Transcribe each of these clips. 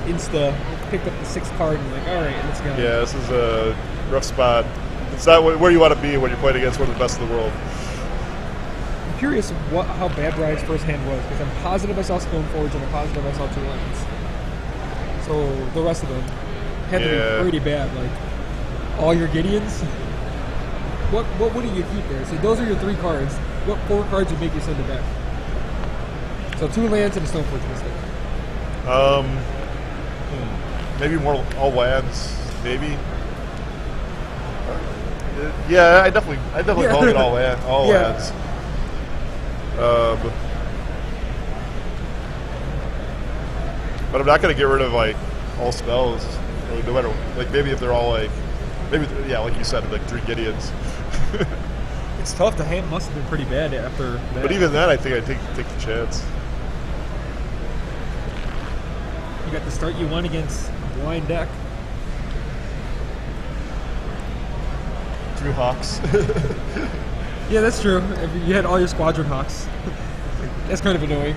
picked up the 6th card and like, all right, let's go. Yeah, this is a rough spot. It's not where you want to be when you're playing against one of the best in the world. I'm curious how bad Brian's first hand was, because I'm positive I saw Stoneforge and I'm positive I saw 2 lands. So the rest of them had to be pretty bad. Like all your Gideons. What do you keep there? So those are your 3 cards. What 4 cards would make you send it back? So 2 lands and a Stoneforge Mystic. Maybe more all lands. Maybe. Yeah, I definitely call it all lands. But I'm not gonna get rid of like all spells, no matter like maybe if they're all like like you said, like 3 Gideons. It's tough. The hand must have been pretty bad after that. But even then, I think I take the chance. You got the start you want against a blind deck. 2 Hawks. Yeah, that's true. If you had all your Squadron Hawks. That's kind of annoying.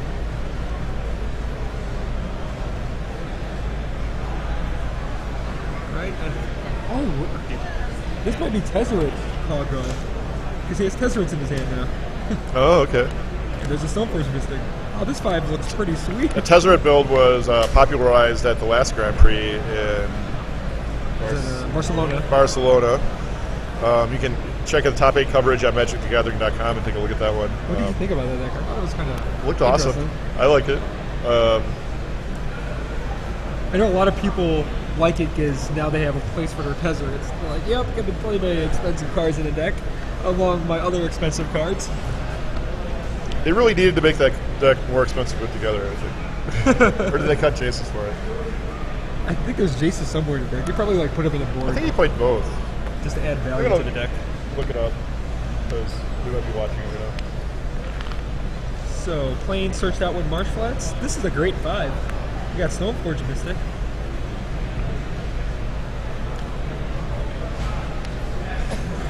Right? This might be Tezzeret's Cargo. Because he has Tezzeret's in his hand now. Oh, okay. And there's a Stoneforge Mystic. Oh, this 5 looks pretty sweet. The Tezzeret build was popularized at the last Grand Prix in Barcelona. You can check out the top 8 coverage on MagicTheGathering.com and take a look at that one. What did you think about that deck? I thought it was kind of looked awesome. I like it. I know a lot of people like it because now they have a place for their Tezzerets. They're like, yep, I can play my expensive cards in a deck along my other expensive cards. They really needed to make that deck more expensive put together, I think. Or did they cut Jaces for it? I think there's Jaces somewhere in the deck. They probably like put him in the board. I think he played both. Just to add value to the deck. Look it up, because we might be watching it right now. So, playing searched out with Marsh Flats. This is a great 5. You got Stoneforge Mystic.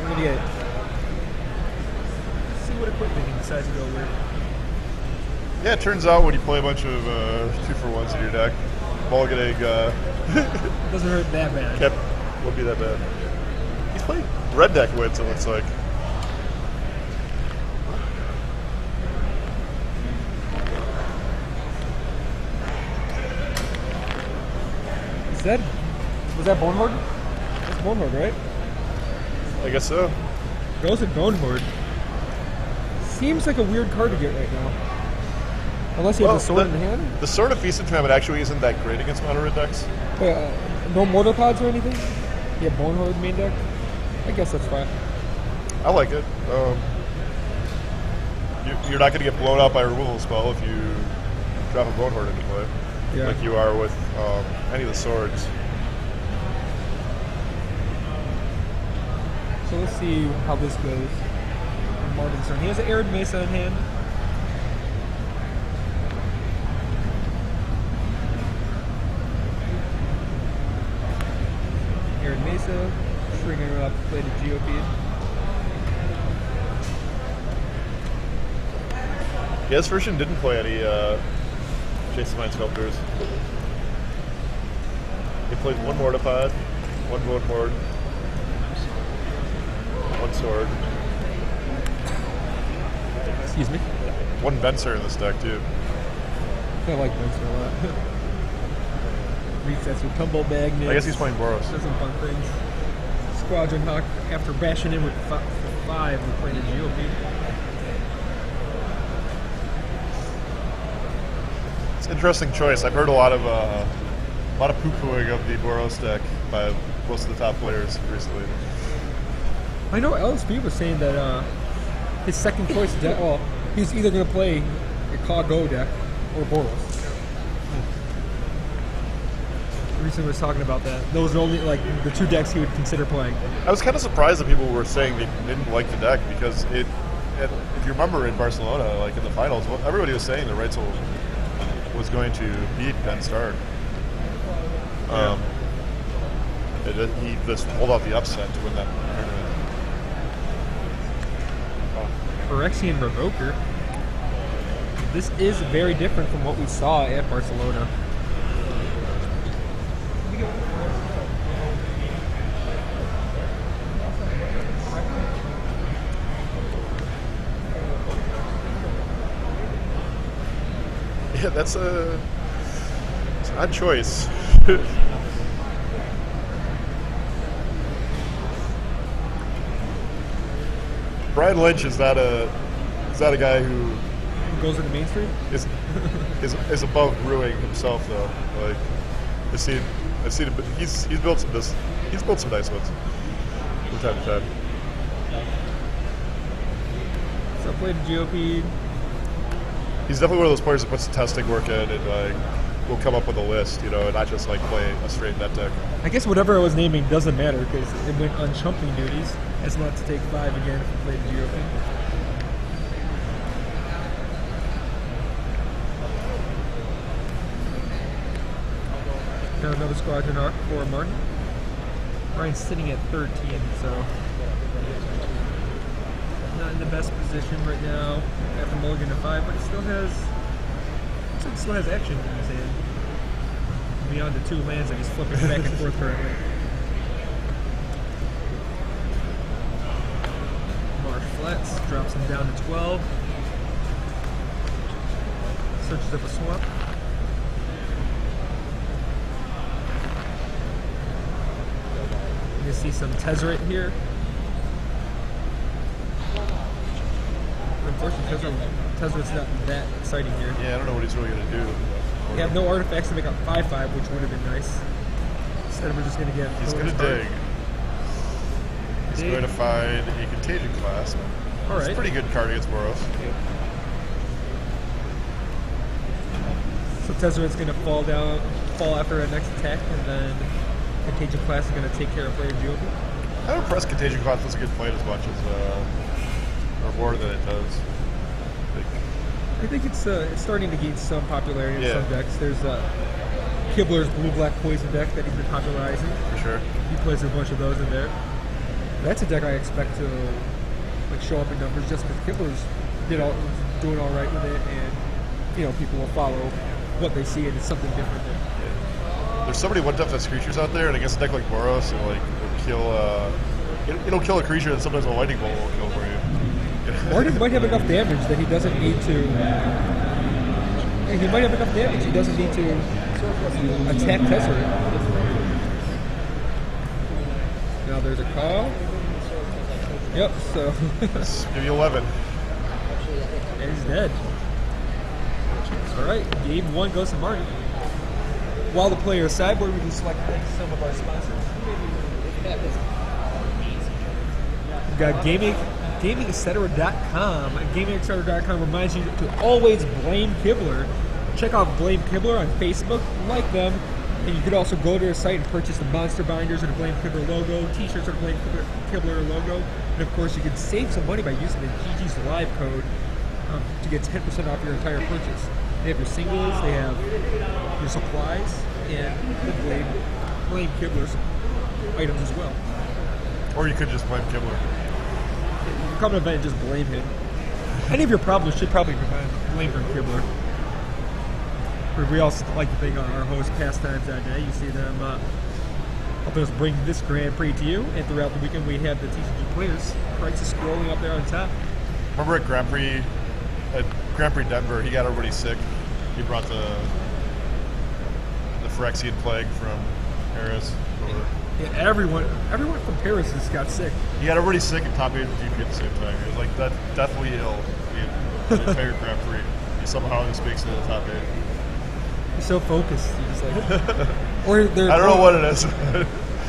We're gonna get. See what equipment he decides to go with. Yeah, it turns out when you play a bunch of 2-for-1s in your deck, ball getting doesn't hurt that bad. Won't be that bad. He's played red deck wins, it looks like. Was that Bone Horde? That's Bone Horde, right? I guess so. Goes with Bone Horde. Seems like a weird card to get right now. Unless you have the sword in hand? The Sword of Feast and Famine actually isn't that great against mono red decks. No Mortar Pods or anything? Yeah, Bone Horde main deck? I guess that's fine. I like it. You're not going to get blown out by a removal spell if you drop a Bone Horde into play. Yeah. Like you are with any of the swords. So let's see how this goes. Marvin's turn. He has an Arid Mesa in hand. Arid Mesa, stringing her up, play the GOP. Yeah, this version didn't play any Jason Mind Sculptors. He played 1 Mortipod, 1 Bone Horde, 1 Sword. Excuse me? 1 Venser in this deck, too. I like Venser a lot. Resets with Tumble Magnets. I guess he's playing Boros. Does some fun things. Squadron Hawk, after bashing in with 5, we're playing a GOP. It's an interesting choice. I've heard a lot of poo-pooing of the Boros deck by most of the top players recently. I know LSP was saying that his second choice deck, he's either going to play a Ka-Go deck or Boros. Recently was talking about that. Those are only like the 2 decks he would consider playing. I was kind of surprised that people were saying they didn't like the deck because if you remember in Barcelona, like in the finals, everybody was saying that Reitzel was going to beat Ben Stark. He just pulled off the upset to win that tournament. Phyrexian Revoker. This is very different from what we saw at Barcelona. Yeah, it's an odd choice. Brian Lynch is not a guy who goes in the mainstream. Is above brewing himself though. Like I've seen him. He's built some nice ones from time to time. So I played GOP. He's definitely one of those players that puts the testing work in and like will come up with a list, you know, and not just like play a straight net deck. I guess whatever I was naming doesn't matter because it went on chumping duties. It's not to take 5 again if we played GOP. Got another squadron arc for Martin. Ryan's sitting at 13, so not in the best position right now after Mulligan at 5, but it still has action in his hand. Beyond the 2 lands that he's flipping back and forth currently. Marsh flats, drops him down to 12. Searches up a swamp. You see some Tezzeret here. Unfortunately, Tezzeret's not that exciting here. Yeah, I don't know what he's really going to do. We have no artifacts to make up 5/5, which would have been nice. Instead, we're just going to get. He's going to dig. He's going to find a Contagion Clasp. All right. It's a pretty good card against Boros. So Tezzeret's going to fall after our next attack, and then Contagion Clasp is going to take care of player GOP. I'm impressed Contagion Clasp doesn't get played as much as Rd4 than it does. I think it's starting to gain some popularity in some decks. There's Kibler's blue-black poison deck that he's been popularizing. For sure. He plays a bunch of those in there. That's a deck I expect to like show up in numbers just because Kibler's doing all right with it, and people will follow what they see, and it's something different there. Yeah. There's so many one-death creatures out there, and against a deck like Boros, will kill. It'll kill a creature, and sometimes a lightning bolt will kill for you. Martin might have enough damage that he doesn't need to. He might have enough damage he doesn't need to attack Tezzeret. Now there's a call. Yep. So. Let's give you 11. And he's dead. All right. Game 1 goes to Martin. While the player sideboard, we can select some of our sponsors. We've got GamingEtc.com. GamingEtc.com reminds you to always blame Kibler. Check out Blame Kibler on Facebook, like them, and you could also go to their site and purchase the monster binders or the Blame Kibler logo, t-shirts or the Blame Kibler logo, and of course you can save some money by using the GG's Live code to get 10% off your entire purchase. They have your singles, they have your supplies, and the Blame Kibler's items as well. Or you could just blame Kibler. Come to an event and just blame him. Any of your problems should probably be blamed from Kibler. We also like to thank our host, Pastimes.net. You see them helping us bring this Grand Prix to you. And throughout the weekend, we have the TCG players. Prices scrolling up there on top. Remember at Grand Prix Denver, he got everybody sick. He brought the Phyrexian Plague from Paris over. Yeah, everyone from Paris just got sick. He got everybody sick and top 8 and GP at the same time. He was like deathly ill the entire Grand Prix. He somehow just makes it to the top 8. He's so focused. He's just like, I don't know what it is.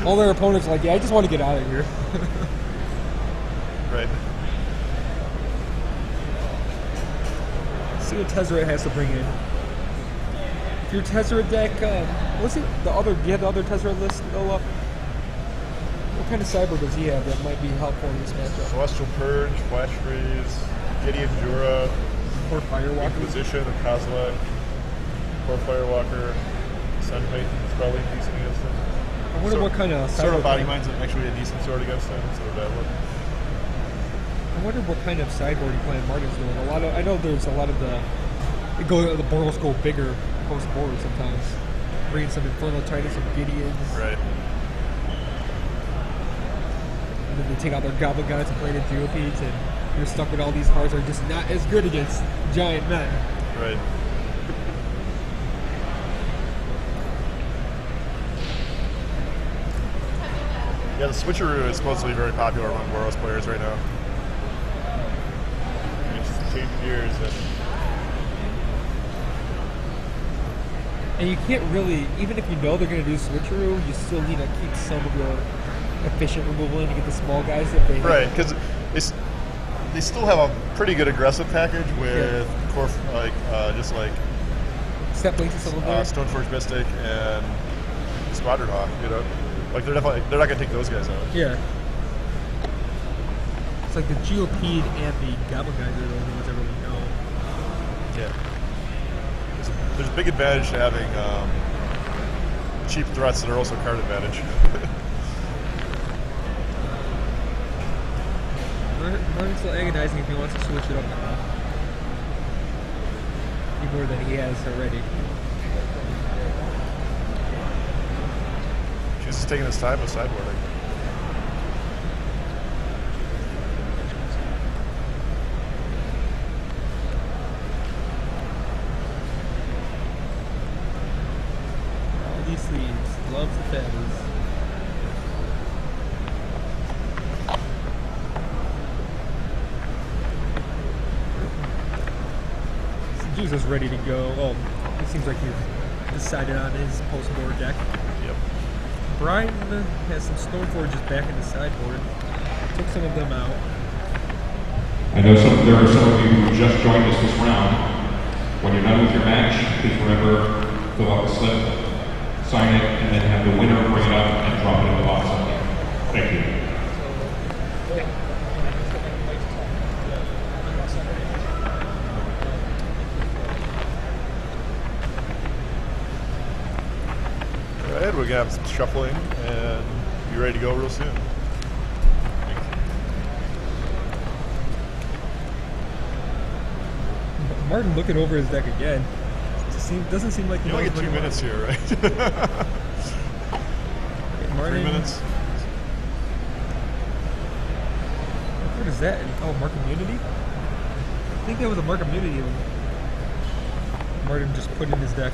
All their opponents are like, yeah, I just want to get out of here. Right. See what Tezzeret has to bring in. If your Tezzeret deck, what's it? Do you have the other Tezzeret list go up? What kind of cyber does he have that might be helpful in this matchup? Celestial Purge, Flash Freeze, Gideon Jura, or Firewalker. Inquisition of Kozilek, or Firewalker, Sun Titan's probably decent against him. I wonder what kind of Sword of Body Mind's actually a decent sword against him instead of that one. I wonder what kind of sideboard you plan Martin's doing. I know there's a lot of the Boros go bigger post board sometimes. Bringing some Infernal Titans, some Gideons. Right. And then they take out their Goblin Guys and play the GOPs, and you're stuck with all these cards that are just not as good against giant men. Right. Yeah, the switcheroo is supposed to be very popular among Boros players right now. You just change gears And you can't really, even if you know they're going to do switcheroo, you still need to keep some of your efficient removal in to get the small guys that they right, because they still have a pretty good aggressive package with core, just like step links and some of them. Stoneforge Mystic and Squadron Hawk, you know, like they're not gonna take those guys out. Yeah, it's like the Geopede and the Goblin guys are the only ones I really know. Yeah, there's a big advantage to having cheap threats that are also card advantage. Martin's still agonizing if he wants to switch it up now. Even more than he has already. She's just taking his time with sideboarding. All these sleeves. Loves the feathers. Juza's ready to go. Oh, it seems like he's decided on his post-board deck. Yep. Brian has some Stoneforges back in the sideboard. Took some of them out. I know there are some of you who just joined us this round. When you're done with your match, please remember, fill out the slip, sign it, and then have the winner bring it up and drop it in the box. Thank you. We're gonna have some shuffling and be ready to go real soon. Martin looking over his deck again. Doesn't seem like he you only get 2 minutes here, right? Martin, 3 minutes. What is that? Oh, Mark Immunity? I think that was a Mark Immunity Martin just put in his deck.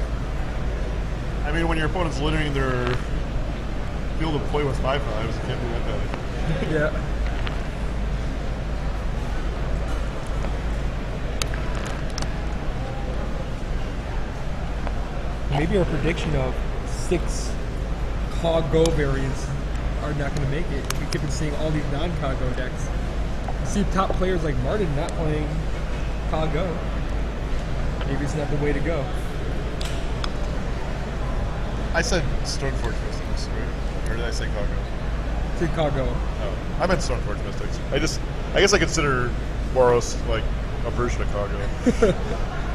I mean, when your opponent's littering their field of play with 5/5s, it can't be that bad. Yeah. Maybe our prediction of 6 Cog Go variants are not going to make it. We could be seeing all these non-Cog Go decks. You see top players like Martin not playing Cog Go. Maybe it's not the way to go. I said Stoneforge Mystics, right? Or did I say Cargo? Say Cog Go. Oh, I meant Stoneforge Mystics. I guess I consider Boros like a version of Cargo.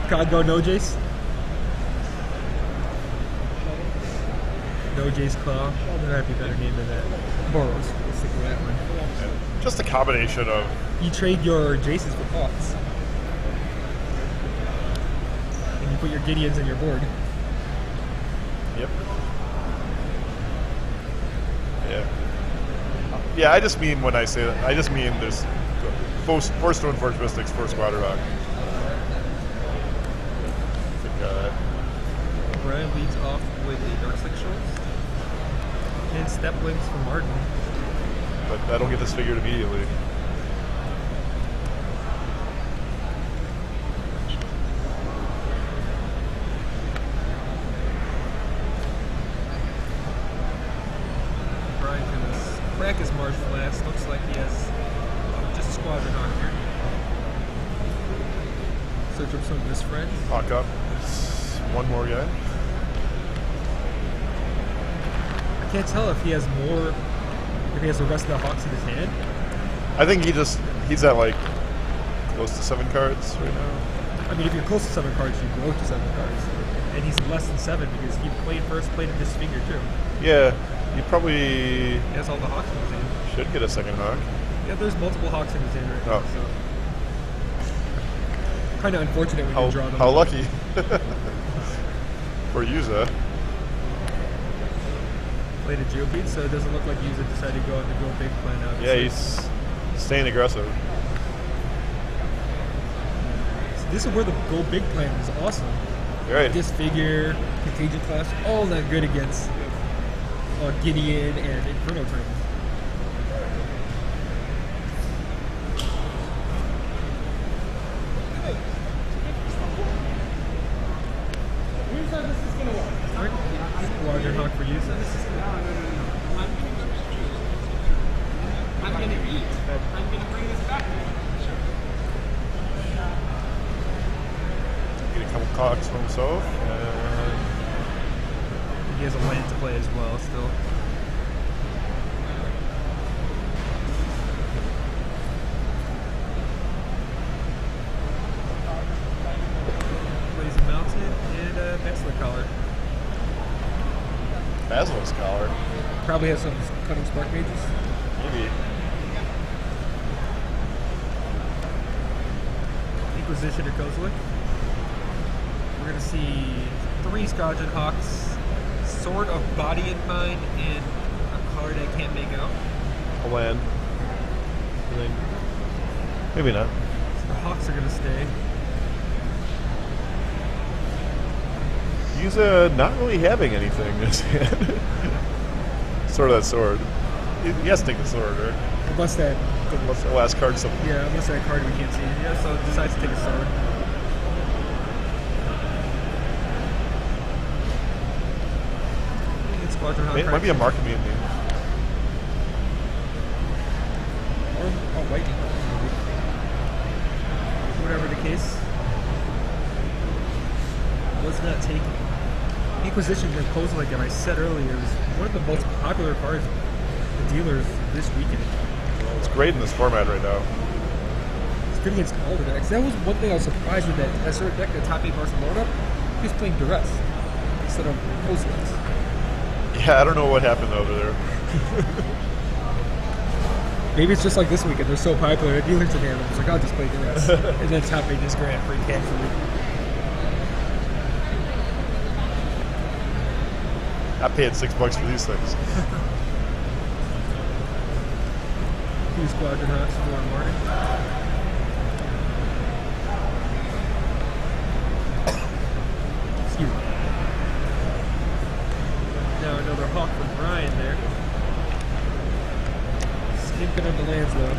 Cog Go No Jace? No Jace Claw. There might be a better name than that. Boros. We'll stick with that one. Yeah. Just a combination of... You trade your Jaces for Hawks. And you put your Gideons on your board. Yep. Yeah. Yeah, I just mean when I say that, I just mean there's 4 Stoneforge Mystics, 4 Squatter Rock. I think, Brian leads off with a Darkslick Shorts. And Step Links for Martin. but I don't get this figured immediately. Crack his Marsh Blast. Looks like he has just a Squadron Hawk here. Search up some of his friends. Hawk up. It's one more guy. I can't tell if he has more, if he has the rest of the Hawks in his hand. I think he's at like close to 7 cards right now. I mean, if you're close to 7 cards, you grow to 7 cards. And he's less than 7 because he played first, played in this figure too. Yeah, you probably He has all the Hawks in his hand. should get a second Hawk. Yeah, there's multiple Hawks in his hand right now, so. Kind of unfortunate when you draw them. How lucky for Juza. Played a Geopede, so it doesn't look like Juza decided to go on the Go Big plan out. Yeah, he's staying aggressive. So this is where the Go Big plan is awesome. Right. Disfigure, Contagion Class, all that good against Gideon and Inferno Titans. Alright. Squadron Hawk for Juza. I'm gonna eat. I'm gonna bring this back. Get a couple cocks for himself. And He has a land to play as well, still. Plays a mountain and a Bachelor collar. Basilisk collar. Probably has some cutting spark mages. Maybe. Inquisition or Kozlik. We're gonna see 3 Squadron Hawks, Sword of Body and Mind, and a card I can't make out. A land. I think. Maybe not. So the Hawks are gonna stay. Juza not really having anything in his hand. Sort of that sword. He has to take the sword, right? Unless that, What's the last card? Something. yeah, unless that card we can't see. Yeah, so decides to take a sword. It's Squadron Hawk. Might be a mark immediately. Or a lightning. Whatever the case. Was not taken. Inquisition and Kozlik, like I said earlier, is one of the most popular cards for dealers this weekend. It's great in this format right now. It's good against all the decks. That was one thing I was surprised with that SR deck, the top 8 Barcelona. He was playing Duress instead of Kozlik. Yeah, I don't know what happened over there. Maybe it's just like this weekend. They're so popular. Dealers in hand. It's like, I'll just play Duress. And then top 8 just grant free cash for me. I paid $6 for these things. 2 Squadron Hawks tomorrow morning. Excuse me. Now another Hawk from Brian there. Skimping on the lands though.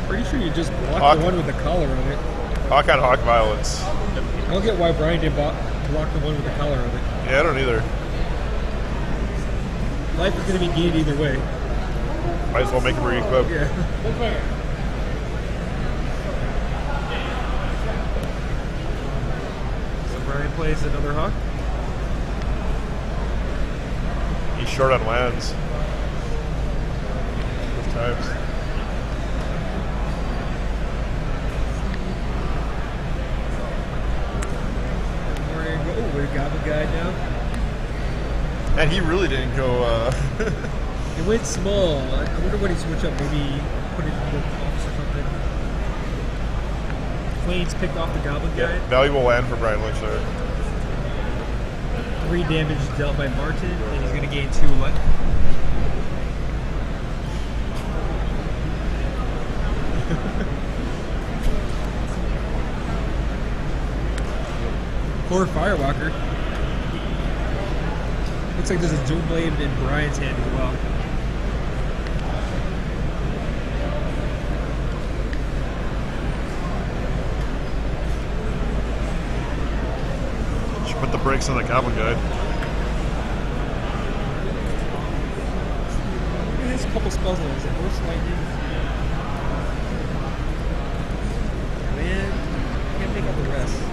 Pretty sure you just blocked Hawk. the one with the collar on it. Hawk on Hawk violence. I don't get why Brian did block the one with the collar on it. Yeah, I don't either. Life is going to be gained either way. Might as well make him re-equip. Yeah. So Brian plays another Hawk. He's short on lands. Both times. We're a Goblin guy now. And he really didn't go. It went small. I wonder what he switched up. Maybe put it in the box or something. Planes picked off the Goblin guy. Valuable land for Brian Lynch there. 3 damage dealt by Martin, and he's going to gain 2 life. Poor Firewalker. Looks like there's a Doom Blade in Brian's hand as well. Should put the brakes on the Goblin guy. He has a couple spells on it. Is it Horse Lightning? Man, can't make out the rest.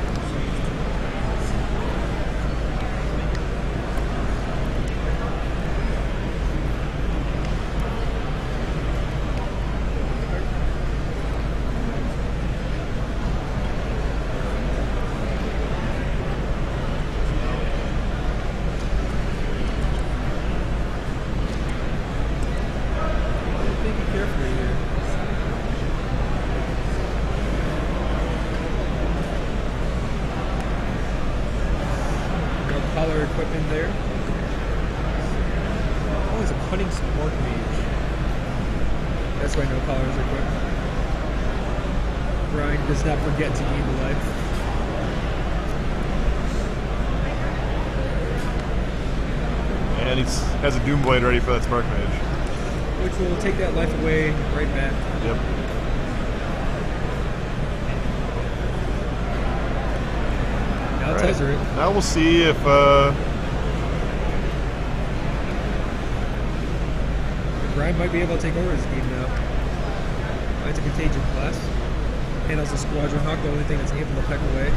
Equipment there. Oh, there's a cutting support mage. That's why no collars are equipped. Brian does not forget to gain the life. And he has a Doom Blade ready for that Spark Mage. Which will take that life away right back. Yep. Now Tezer it. Now we'll see if Brian might be able to take over this game now. It's a Contagion class. Handles the Squadron Hawk, the only thing that's able to peck away.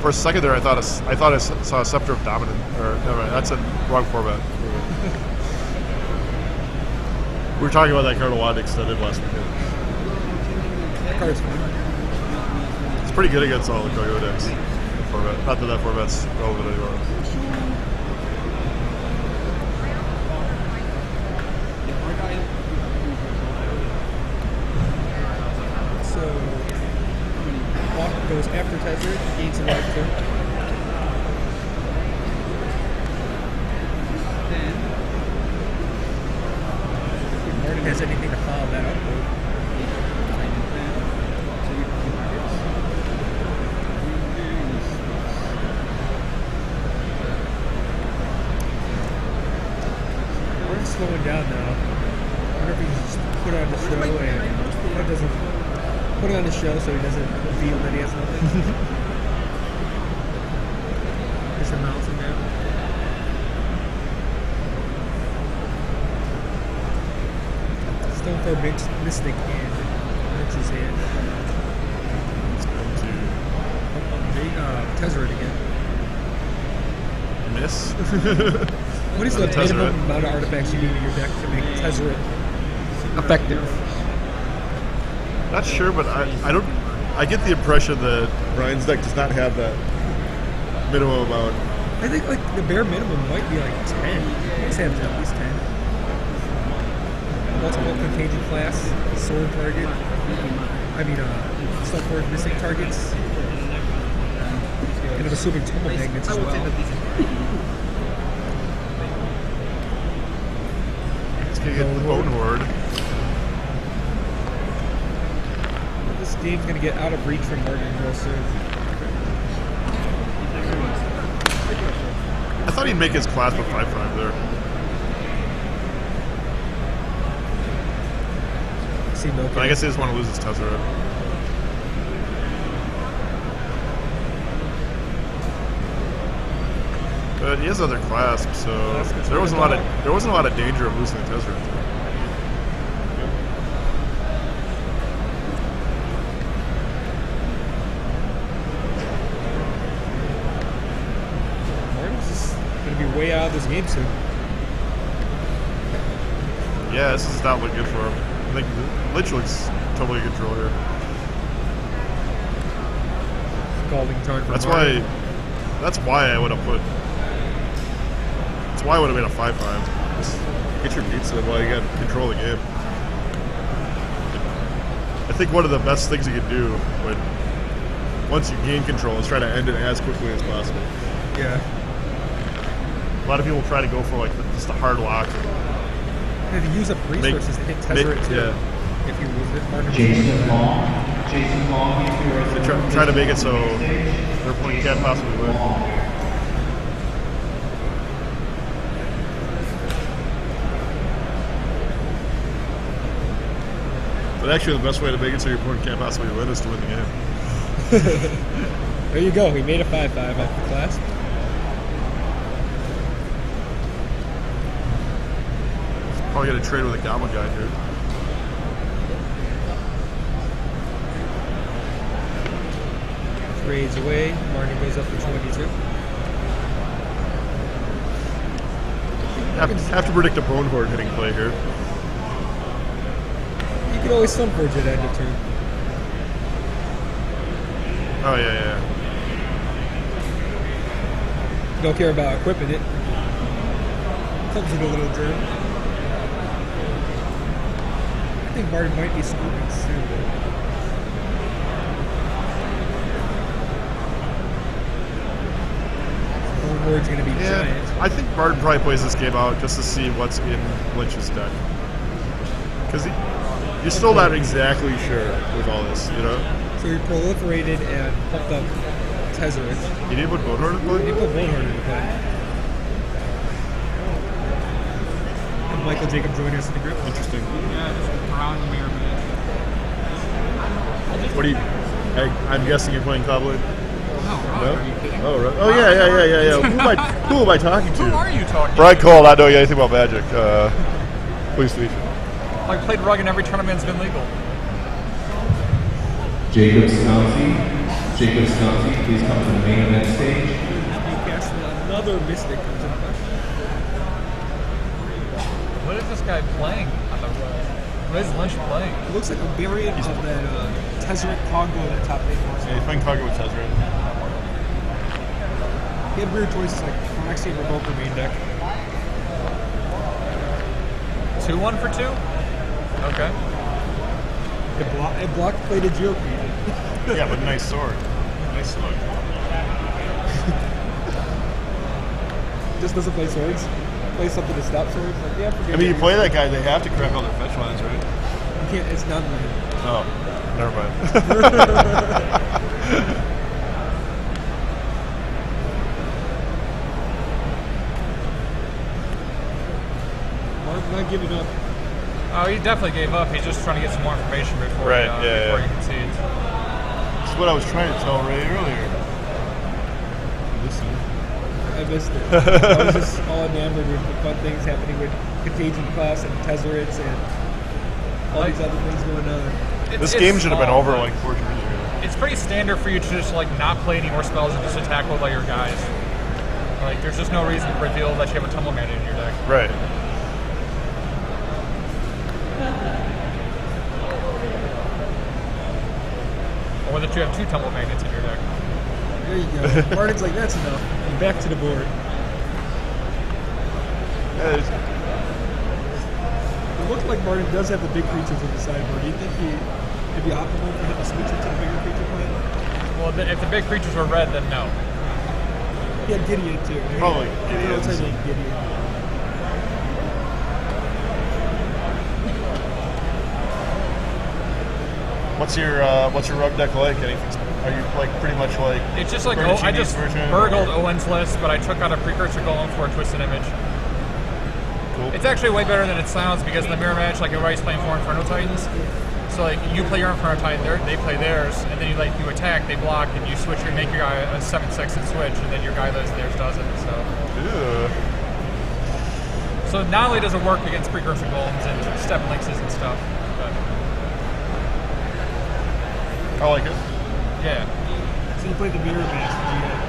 for a second there I thought I saw a Scepter of Dominant. Or never mind, that's a wrong format. We were talking about that card a lot extended last weekend. That card's fun. It's pretty good against all the Go-Go decks. Format. Not that that format's relevant anymore. Goes after Tezer, gains a life too. If Martin has anything to follow that up with. Martin's slowing down now. I wonder if he can just put on the show and that doesn't. Put it on the show so he doesn't reveal that he has nothing. Just a mouse in there. Stone for Mystic in Lynch's hand. It's going to Tezer it again. miss. What is the minimum amount of artifacts you need in your deck to make Tezer it effective? Not sure, but I get the impression that Brian's deck does not have that minimum amount. I think like the bare minimum might be like 10. Let's have at least 10. Multiple Contagion class, sword target. I mean, stuff for missing targets. And I'm assuming Tumble Magnets as well. It's gonna get the Bone Horde. This game's gonna get out of reach from Martin real soon. I thought he'd make his class with 5/5 there. But I guess he just want to lose his Tezzeret. But he has other clasps, so there wasn't a lot of danger of losing the Tezzeret. Way out of this game soon. Yeah, this is not looking good for him. I think Lynch looks totally in control here. Scalding charge. That's why I would have put. That's why I would have made a 5/5. Just get your beats in while you got control of the game. I think one of the best things you can do when once you gain control is try to end it as quickly as possible. Yeah. A lot of people try to go for like just a hard lock. If you use up resources to hit Tezzeret too. Yeah. If you lose it, Martin. Jason Long, They try to make it so their opponent can't possibly win. But actually, the best way to make it so your opponent can't possibly win is to win the game. There you go. We made a 5/5 off the class. Probably gonna trade with a Gamma guy here. Trades away. Martin goes up to 22. Have to predict a Bone Horde hitting play here. You can always Sunforge it at end of turn. Oh yeah. Don't care about equipping it. Comes with a little germ. I think Martin might be scooping soon. Horde's going to be giant. I think Martin probably plays this game out just to see what's in Lynch's deck. Because you're still not exactly sure with all this, you know? So he proliferated and pumped up Tezzeret. You need to put Bone Horde in play? You put Bone Horde in play. Michael Jacob joining us in the group. Interesting. Yeah, just around the mirror match. What do you? I'm guessing you're playing Cobbler. No, are you kidding? Oh, right. Oh yeah. Who am I talking to? Who are you talking Brian Cole, not knowing anything about Magic. Please feature. Like played rug in every tournament's been legal. Jacob Scousy, please come to the main event stage. Another Mystic comes in play. What is this guy playing on the rug? What is Lynch playing? It looks like a variant of that Tezzeret Cogbo that top 8 was. Yeah, he's playing Kaga with Tezzeret. He had weird choices like Phyrexian Revoker main deck. 2-1 for 2? Okay. It blocked plated Geoqueen. Yeah, but nice sword. Nice sword. Just doesn't play swords. Play something to stop swords. Like, yeah, forget I mean, you it. play that guy, they have to correct all their fetch lines, right? You can't. It's not limited. Oh, never mind. Mark not giving up. Oh, he definitely gave up. He's just trying to get some more information before Right, before yeah. he concedes. That's what I was trying to tell Ray earlier. Listen. I missed it. I was just all enamored with the fun things happening with Contagion class and Tezzerets and all these other things going on. This game should have been over like 4 turns ago. It's pretty standard for you to just like not play any more spells and just attack with all your guys. Like, there's just no reason to reveal that you have a Tumble Mana in your deck. Right. Or that you have 2 Tumble Magnets in your deck. There you go. Martin's like, that's enough. And back to the board. Yeah, It looks like Martin does have the big creatures on the sideboard. Do you think it'd be optimal for him to switch into the bigger creature plan? Well, if the big creatures were red, then no. He had Gideon too. Probably Gideon. Gideon's. What's your rug deck like? Anything? Are you like pretty much like? It's just like Bertucci's I just version, burgled or- Owen's list, but I took out a Precursor Golem for a Twisted Image. Cool. It's actually way better than it sounds because in the mirror match, like everybody's playing 4 Inferno Titans. So like you play your Inferno Titan, they play theirs, and then you attack, they block, and you switch your make your guy a 7/6 and switch, and then your guy theirs doesn't. So not only does it work against Precursor Golems and Step Lynxes and stuff, but I like it. yeah. So you played the mirror match.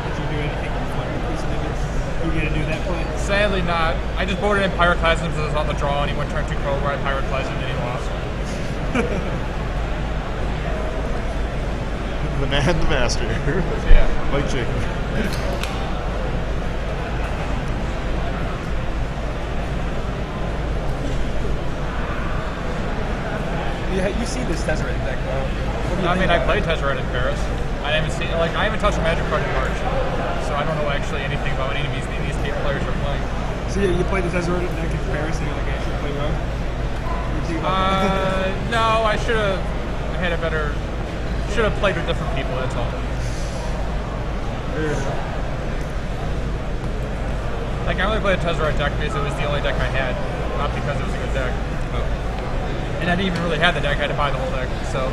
Did you do anything with Fire Twisted Image? You gonna do that play? Sadly not. I just boarded in Pyroclasm because it was on the draw, and he went turn 2 Cobra, I Pyroclasm, and he lost. The man, the master. Yeah. Mike Jacob. Yeah, you've seen this Tezzeret deck, though. I mean, I played Tezzeret in Paris. I haven't touched a Magic card in March, so I don't know actually anything about any of these players are playing. So yeah, you played the Tezzeret deck in Paris, and you're like, I should play well. No, I should have had a better. Should have played with different people. That's all. Like I only played a Tezzeret deck because it was the only deck I had, not because it was a good deck. And I didn't even really have the deck. I had to buy the whole deck, so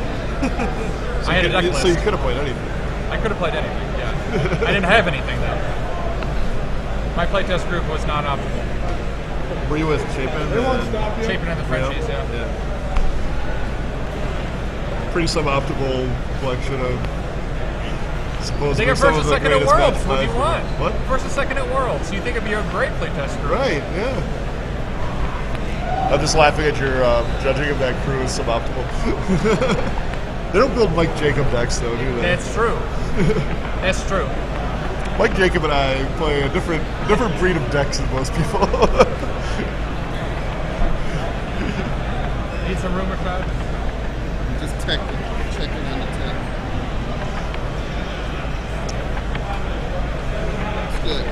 I had a deck list. So you could have played anything. I could have played anything. Yeah, I didn't have anything though. My playtest group was not optimal. Were you with Chapin? Chapin and the Frenchies, yeah. Pretty suboptimal collection of. They get first and second at Worlds. What do you want? What? First and second at Worlds. You think it'd be a great playtest group? Right. Yeah. I'm just laughing at your judging of that crew as suboptimal. They don't build Mike Jacob decks, though, do they? That's true. That's true. Mike Jacob and I play a different breed of decks than most people. Need some rumor crowd? Just checking on the tech. It's good.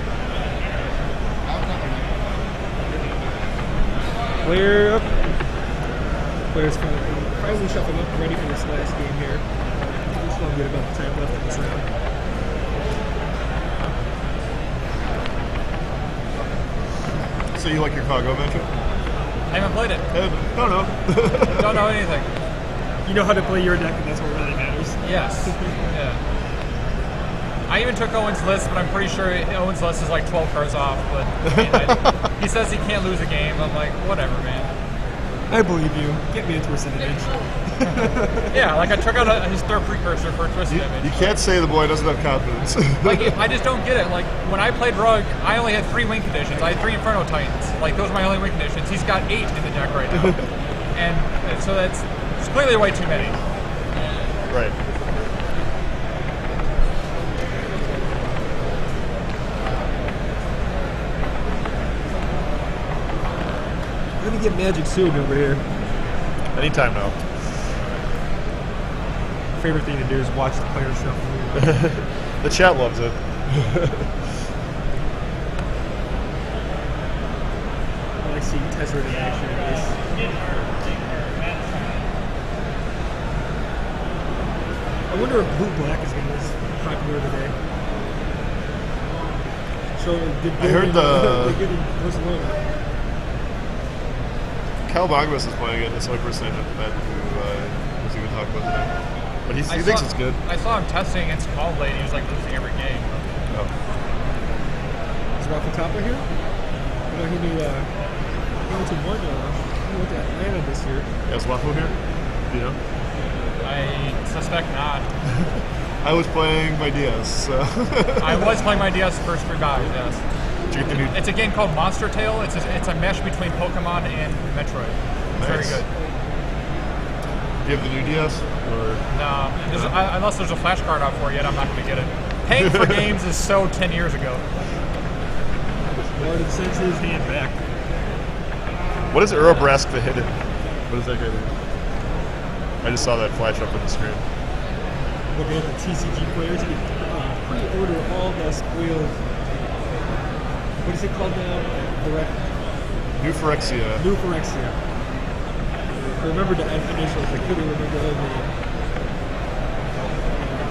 Clear up. Players finally shuffling up, ready for this last game here. Just feeling good about the time left in this round. So you like your cargo matchup? I haven't played it. Don't know. Don't know anything. You know how to play your deck, and that's what really matters. Yes. Yeah. I even took Owen's list, but I'm pretty sure Owen's list is like 12 cards off. But he says he can't lose a game. I'm like, whatever, man. I believe you. Get me a Twisted Image. Yeah, like I took out his third precursor for a Twisted Image. You can't say the boy doesn't have confidence. Like, I just don't get it. Like, when I played Rug, I only had 3 win conditions. I had 3 Inferno Titans. Like, those are my only win conditions. He's got 8 in the deck right now. and so it's clearly way too many. Right. We're gonna get Magic soon over here. Anytime now. Favorite thing to do is watch the players shuffle. The chat loves it. I like seeing Tesla in action at least. I wonder if Blue Black is going to be popular today. So, I heard the Barcelona. Cal Bogmas is playing it. That's the only person I met who was even talking about it. But he thinks it's good. I saw him testing against Call Blade. He was like losing every game. Oh. Is Rafa Tapa here? You know, he went to Atlanta this year. Yeah, is Waffle here? Do you know? I suspect not. I was playing my DS. So. I was playing my DS the first 3 battles, yes. Did you get the new... It's a game called Monster Tale. It's a mesh between Pokemon and Metroid. It's very good. Do you have the new DS? Or? No, unless there's a flashcard out for it yet, I'm not going to get it. Paying for games is so 10 years ago. Martin sends his hand back. What is Urobrask the Hidden? What is that guy doing? I just saw that flash up on the screen. Looking at the TCG players, you can pre-order all the spoiled. What is it called now? New Phyrexia. New Phyrexia. I remember the initials. I couldn't remember the whole name.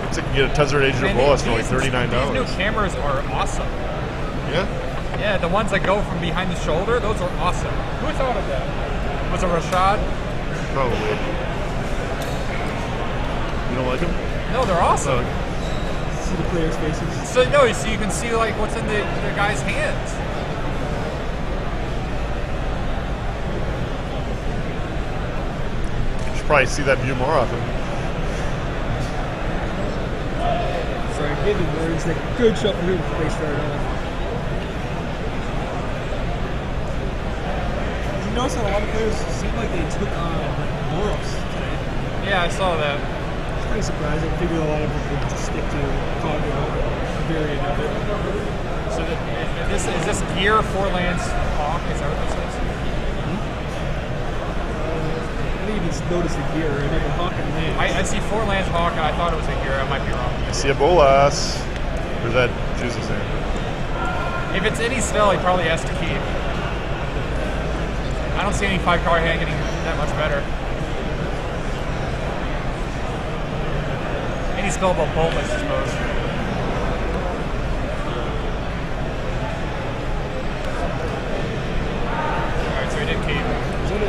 Looks like you get a Tezzeret Age of Bolas for like $39. These new cameras are awesome. Yeah? Yeah, the ones that go from behind the shoulder, those are awesome. Who thought of that? Was it Rashad? Probably. You don't like them? No, they're awesome. See the players' faces. So you can see like what's in the guy's hands. You should probably see that view more often. Sorry, giving words. Like good shuffle here before they start off. You notice that a lot of players seem like they took on Moros today. Yeah, I saw that. It's pretty surprising. I figured a lot of them would just stick to Congo, a variant of it. So is this gear 4 lands Hawk? Is that what this is? I didn't even notice the gear. I never Hawk and land. I see 4 lands Hawk, and I thought it was a gear. I might be wrong. I see a Bolas. Or is that Juza's hand? If it's any spell, he probably has to keep. I don't see any 5-card hand getting that much better. Any spell about Bolt, I suppose. Alright, so he did keep. Is that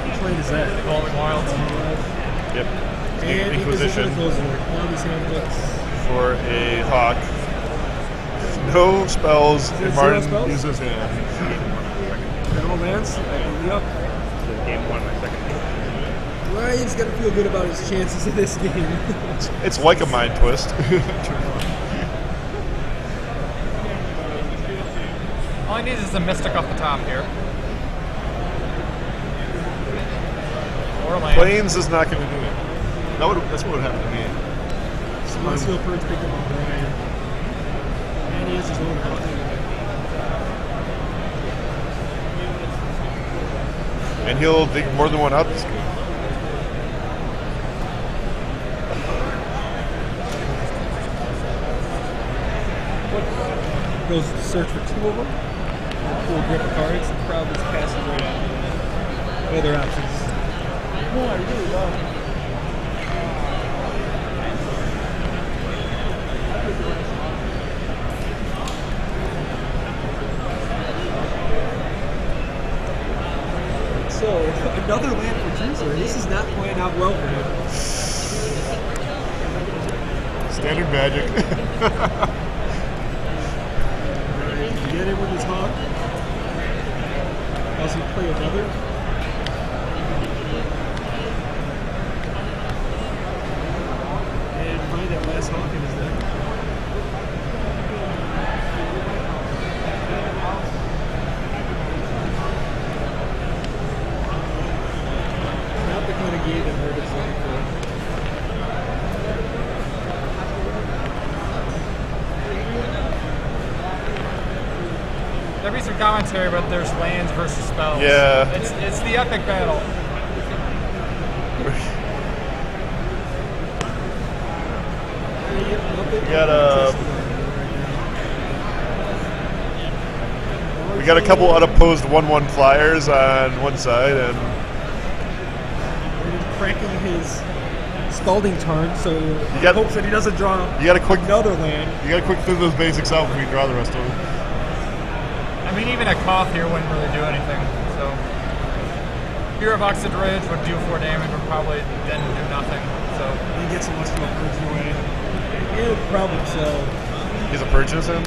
which lane is that? Evolving Wilds. Yep. And Inquisition. One of these hand books. For a Hawk. No spells, it and zero Martin spells? uses hand. No lands? Yep. Game 1, my second game. Ryan's got to feel good about his chances in this game. It's like a mind twist. All I need is the Mystic off the top here. Or land. Plains is not going to do it. That's what would happen to me. Celestial Purge picked up on Brian. And he has his own Hawk. And he'll dig more than one out this game. Goes to search for 2 of them. Full grip of cards and probably just pass it right out. What other options? No, I really love. Another land for Juza. This is not playing out well for him. Standard magic. Get it with his hawk. Does he play another? And find that last hawk in his deck. Not the kind of game that Murder's looking for. There'll be some commentary, but there's lands versus spells. Yeah. It's the epic battle. We got a couple unopposed 1/1 flyers on one side, and He's cracking his scalding turn, so he got- hopes that he doesn't draw you got to quick another land. through those basics out when we draw the rest of them. I mean, even a Koth here wouldn't really do anything. So, Hero of Oxidridge would do 4 damage, but probably then do nothing. So, He gets Celestial Purge away. It'll problem solved. He's a purchase him,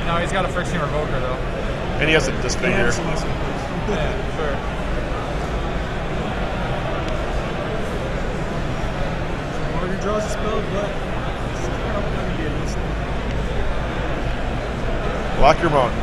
no, he's got a Friction Revoker though. and he has a disfigure. And Celestial Purge. Yeah, sure. Martin draws a spell, but it's probably going to be a mistake. Lock your mountain.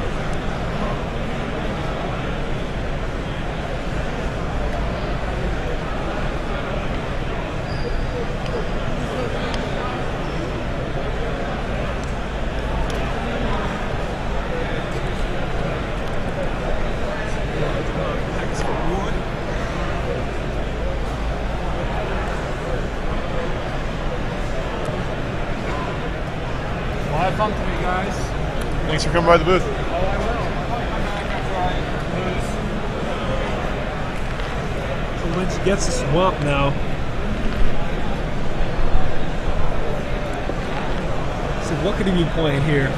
Well, have fun today, guys. Thanks for coming by the booth. Oh, I will. So Lynch gets the swamp now. So what could he be playing here?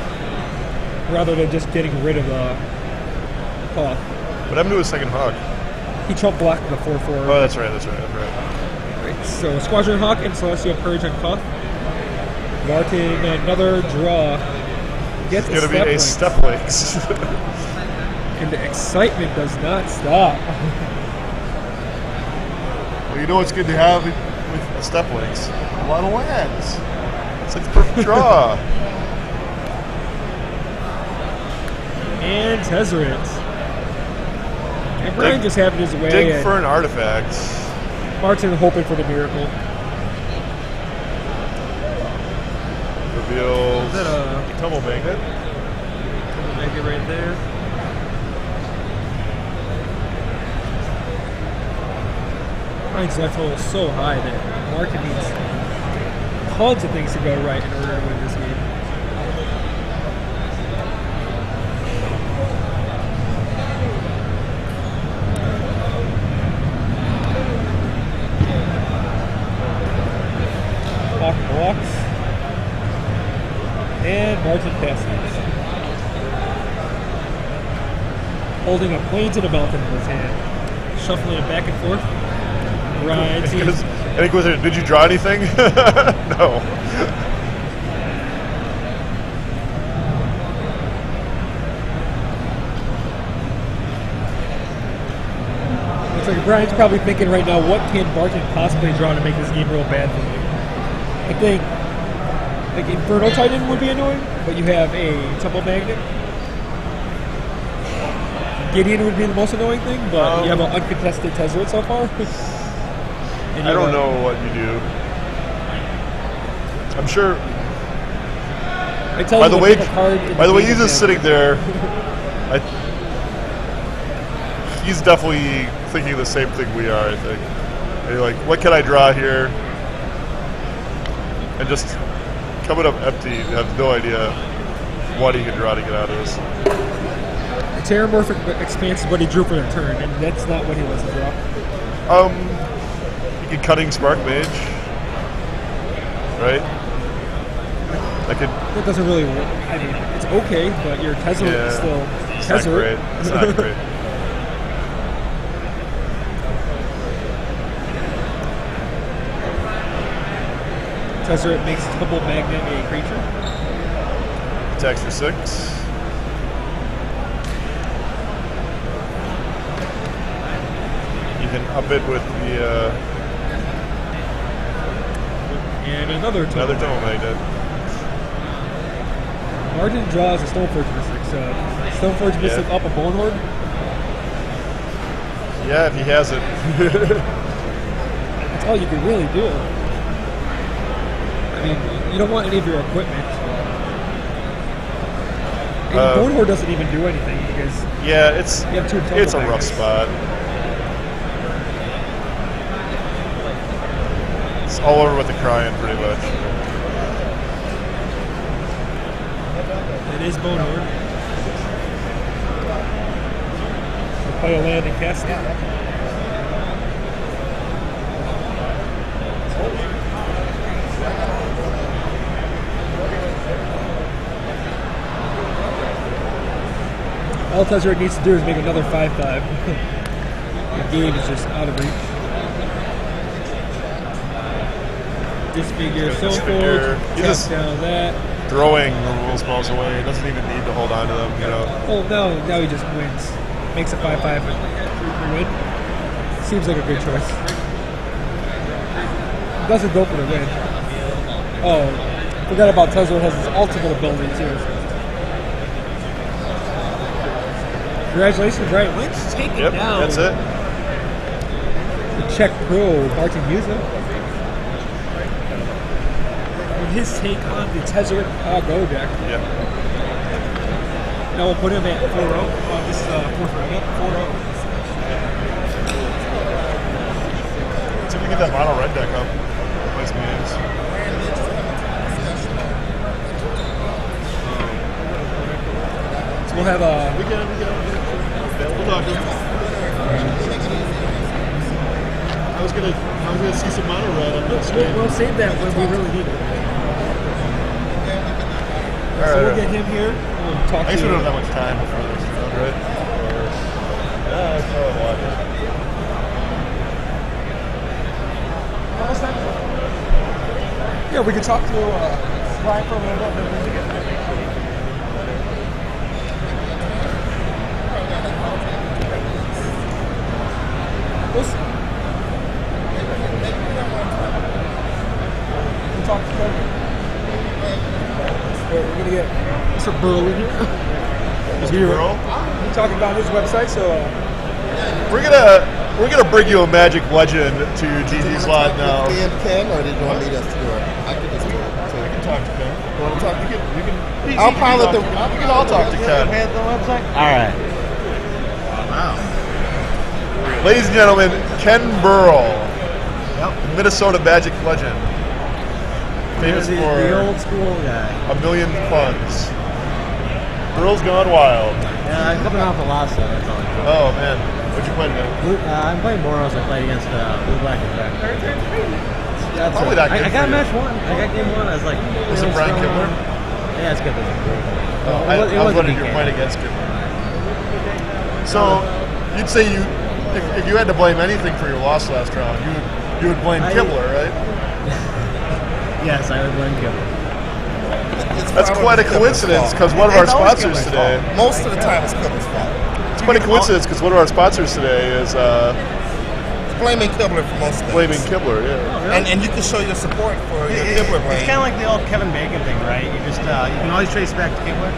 Rather than just getting rid of the Koth. What happened to his second hawk? He trump blocked the 4/4. Oh, that's right. Right, so Squadron Hawk and Celestial Purge on Koth. Martin, another draw. Gets It's a going to be a step step links. and the excitement does not stop. Well, you know what's good to have with the step links? A lot of lands. It's like the perfect draw. And Tezzeret. And Brian just having his way. Dig and for an artifact. Martin hoping for the miracle. Reveals Is that a Tumble Magnet. make it right there? Brian's life level is so high that Martin needs tons of things to go right in order to win this game. Hawk blocks. And Martin passes. Holding a plains and a mountain in his hand. Shuffling it back and forth. Rides. Because I think was it? Did you draw anything? No. Looks like Brian's probably thinking right now, what can Barton possibly draw to make this game real bad for me? I think like Infernal Titan would be annoying, but you have a Temple Magnet. Gideon would be the most annoying thing, but you have an uncontested Tezzeret so far. And I don't know what you do. I'm sure. I tell By you the to way, pick a card in by the way, game he's just and- sitting there. He's definitely thinking the same thing we are. I think. And you're like, what can I draw here? And just coming up empty. You have no idea what he can draw to get out of this. Terramorphic Expanse is what he drew for the turn, and that's not what he wants to draw. You can Cutting Spark Mage, right? I could. That doesn't really work. I mean, it's okay, but your Tezzeret is still It's not great. Tezzeret. It's not great. Tezzeret makes double magnet a creature. Attacks for 6. You can up it with the And another another double magnet. Martin draws a Stoneforge Mystic. Stoneforge Mystic up a Bone Horde. Yeah, if he has it. That's all you can really do. I mean, you don't want any of your equipment. And Bone Horde doesn't even do anything because Yeah, it's you have 2 double it's a rough magnets. spot. It's all over with the crying, pretty much. It is Bone Horde. We'll play a land and cast it. All Tezzeret needs to do is make another 5/5. The game is just out of reach. Disfigure Disfigure. Stoneforge, He chop just- down that. Throwing the rule spells away. He doesn't even need to hold on to them, you know. Oh, now he just wins. Makes a 5/5 and win. Seems like a good choice. Doesn't go for the win. Oh, forgot about Tezzeret has his ultimate ability too. Congratulations, Brian Lynch. Take it Yep, down. that's it. The Czech pro, Martin Juza. With his take on the Tezzeret Go deck. Yep. Now we'll put him at 4-0. This is 4-0. 4-0. See if we get that mono red deck up. Play some games. So we'll have a. We can. We'll talk to him. I was gonna see some mono red on this game. We'll save that when we really need it. So we'll get him here. We'll talk I guess to we don't have that much time before this is done, right? Yeah, that's probably a lot. Almost time. Yeah, we could talk to Brian for a little bit. Then we get we'll see. We'll talk to Kevin. We're gonna get Mr. Burrow in here. Mr. Burrow? We're talking about his website, so We're gonna bring you a Magic Legend to GG's lot now. Me and Ken, or did you want me to just do it? I could just do it. So we can talk to Ken. You want to talk? You can I'll pilot the. we can all talk to Ken. the website. All right. Ladies and gentlemen, Ken Burrow, Minnesota Magic Legend, famous the for old school guy. a million puns. Girls Gone Wild. Yeah, I'm coming off a loss, so that's all. Oh man, what'd you play today? I'm playing Boros. I played against Blue Black Effect. That's Probably right. not good I got for you. match 1. I got game 1. I was like, Was it Brian Kibler? Yeah, it's good. I was wondering if you were playing against Kibler. So, you'd say if you had to blame anything for your loss last round, you would blame Kibler, right? Yes, I would blame Kibler. That's quite a coincidence because one of our sponsors today. Most of the time, it's Kibler's fault. It's quite a coincidence because one of our sponsors today is Blaming Kibler for most things. blaming Kibler. Yeah. And you can show your support for your Kibler blame. It's kind of like the old Kevin Bacon thing, right? You just you can always trace back to Kibler.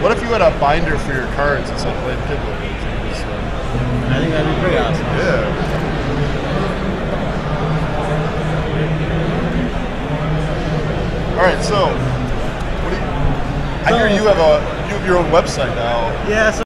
What if you had a binder for your cards instead of playing Kibler? I think that'd be pretty awesome. Yeah. All right, so what do you? I hear you have your own website now. Yeah. So